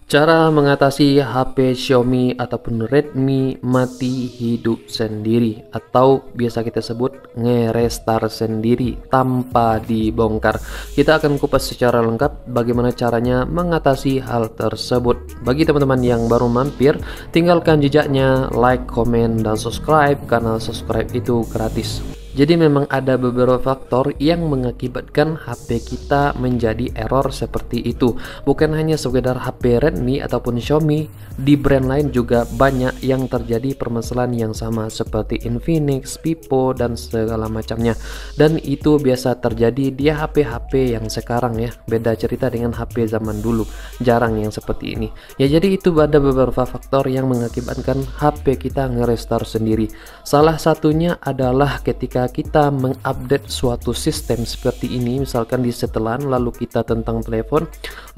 Cara mengatasi HP Xiaomi ataupun Redmi mati hidup sendiri atau biasa kita sebut nge-restart sendiri tanpa dibongkar. Kita akan kupas secara lengkap bagaimana caranya mengatasi hal tersebut. Bagi teman-teman yang baru mampir, tinggalkan jejaknya, like, komen, dan subscribe karena subscribe itu gratis. Jadi memang ada beberapa faktor yang mengakibatkan HP kita menjadi error seperti itu. Bukan hanya sekedar HP Redmi ataupun Xiaomi, di brand lain juga banyak yang terjadi permasalahan yang sama seperti Infinix, Vivo, dan segala macamnya. Dan itu biasa terjadi di HP-HP yang sekarang ya. Beda cerita dengan HP zaman dulu, jarang yang seperti ini. Ya jadi itu ada beberapa faktor yang mengakibatkan HP kita nge-restart sendiri. Salah satunya adalah ketika kita mengupdate suatu sistem seperti ini, misalkan di setelan lalu kita tentang telepon,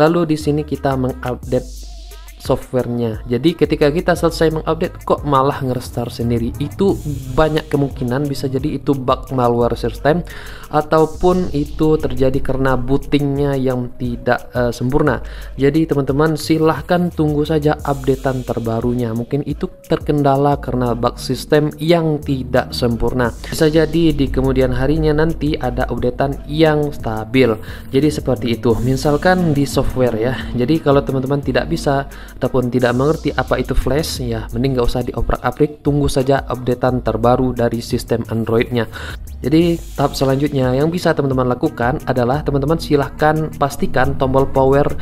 lalu di sini kita mengupdate softwarenya. Jadi ketika kita selesai mengupdate kok malah nge-restart sendiri, itu banyak kemungkinan bisa jadi itu bug malware system ataupun itu terjadi karena bootingnya yang tidak sempurna. Jadi teman-teman silahkan tunggu saja updatean terbarunya, mungkin itu terkendala karena bug sistem yang tidak sempurna. Bisa jadi di kemudian harinya nanti ada updatean yang stabil. Jadi seperti itu, misalkan di software ya. Jadi kalau teman-teman tidak bisa ataupun tidak mengerti apa itu flash, ya mending gak usah dioprak-aprik, tunggu saja updatean terbaru dari sistem Androidnya. Jadi tahap selanjutnya yang bisa teman-teman lakukan adalah teman-teman silahkan pastikan tombol power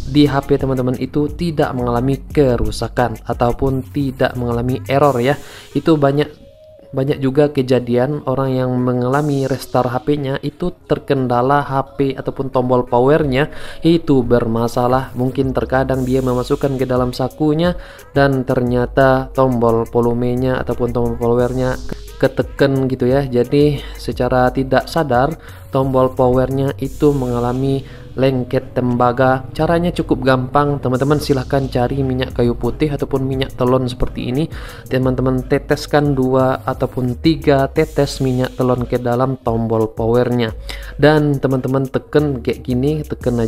di HP teman-teman itu tidak mengalami kerusakan ataupun tidak mengalami error ya. Itu banyak juga kejadian orang yang mengalami restart HP-nya itu terkendala HP ataupun tombol powernya itu bermasalah. Mungkin terkadang dia memasukkan ke dalam sakunya dan ternyata tombol volumenya ataupun tombol powernya keteken gitu ya. Jadi secara tidak sadar tombol powernya itu mengalami lengket tembaga. Caranya cukup gampang, teman-teman silahkan cari minyak kayu putih ataupun minyak telon seperti ini. Teman-teman teteskan 2 ataupun 3 tetes minyak telon ke dalam tombol powernya, dan teman-teman tekan kayak gini, tekan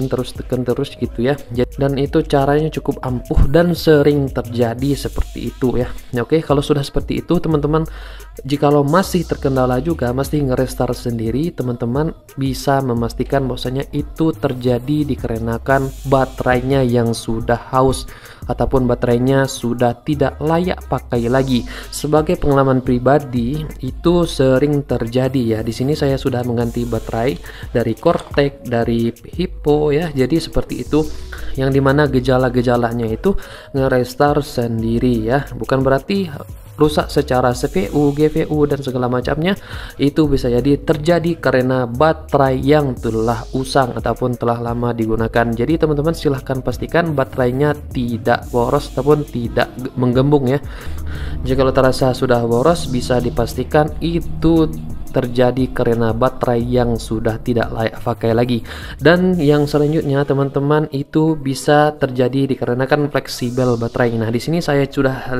terus gitu ya. Dan itu caranya cukup ampuh dan sering terjadi seperti itu ya. Oke, kalau sudah seperti itu teman-teman, jikalau masih terkendala juga, masih nge-restart sendiri, teman-teman bisa memastikan bahwasanya itu terjadi dikarenakan baterainya yang sudah haus ataupun baterainya sudah tidak layak pakai lagi. Sebagai pengalaman pribadi itu sering terjadi ya. Di sini saya sudah mengganti baterai dari Cortec, dari Hippo ya. Jadi seperti itu, yang dimana gejala-gejalanya itu nge-restart sendiri ya. Bukan berarti rusak secara CPU, GPU, dan segala macamnya. Itu bisa jadi terjadi karena baterai yang telah usang ataupun telah lama digunakan. Jadi teman-teman silahkan pastikan baterainya tidak boros ataupun tidak menggembung ya. Jika terasa sudah boros, bisa dipastikan itu terjadi karena baterai yang sudah tidak layak pakai lagi. Dan yang selanjutnya teman-teman, itu bisa terjadi dikarenakan fleksibel baterai. Nah di sini saya sudah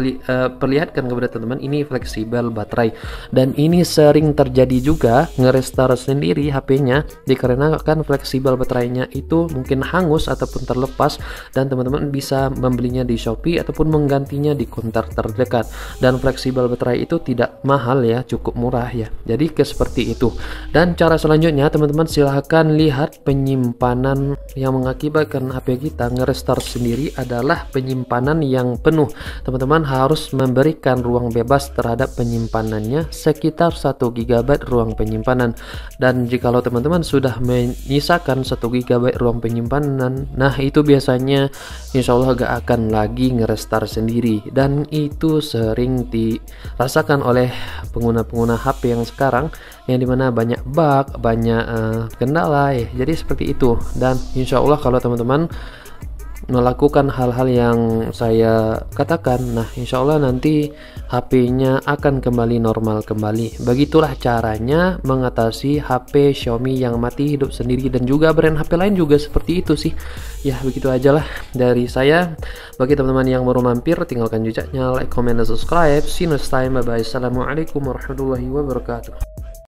perlihatkan kepada teman-teman, ini fleksibel baterai, dan ini sering terjadi juga nge-restart sendiri HP-nya dikarenakan fleksibel baterainya itu mungkin hangus ataupun terlepas, dan teman-teman bisa membelinya di Shopee ataupun menggantinya di counter terdekat. Dan fleksibel baterai itu tidak mahal ya, cukup murah ya. Jadi seperti itu. Dan cara selanjutnya teman-teman silahkan lihat penyimpanan yang mengakibatkan HP kita nge-restart sendiri adalah penyimpanan yang penuh. Teman-teman harus memberikan ruang bebas terhadap penyimpanannya, sekitar 1 GB ruang penyimpanan. Dan jikalau teman-teman sudah menyisakan 1 GB ruang penyimpanan, nah itu biasanya insya Allah gak akan lagi nge-restart sendiri. Dan itu sering dirasakan oleh pengguna-pengguna HP yang sekarang, yang dimana banyak bug, banyak kendala ya. Jadi seperti itu. Dan insya Allah kalau teman-teman melakukan hal-hal yang saya katakan, nah insya Allah nanti HP-nya akan kembali normal kembali. Begitulah caranya mengatasi HP Xiaomi yang mati hidup sendiri, dan juga brand HP lain juga seperti itu sih ya. Begitu aja lah dari saya. Bagi teman-teman yang baru mampir, tinggalkan jejaknya, like, comment, dan subscribe. See you next time, bye bye. Assalamualaikum warahmatullahi wabarakatuh.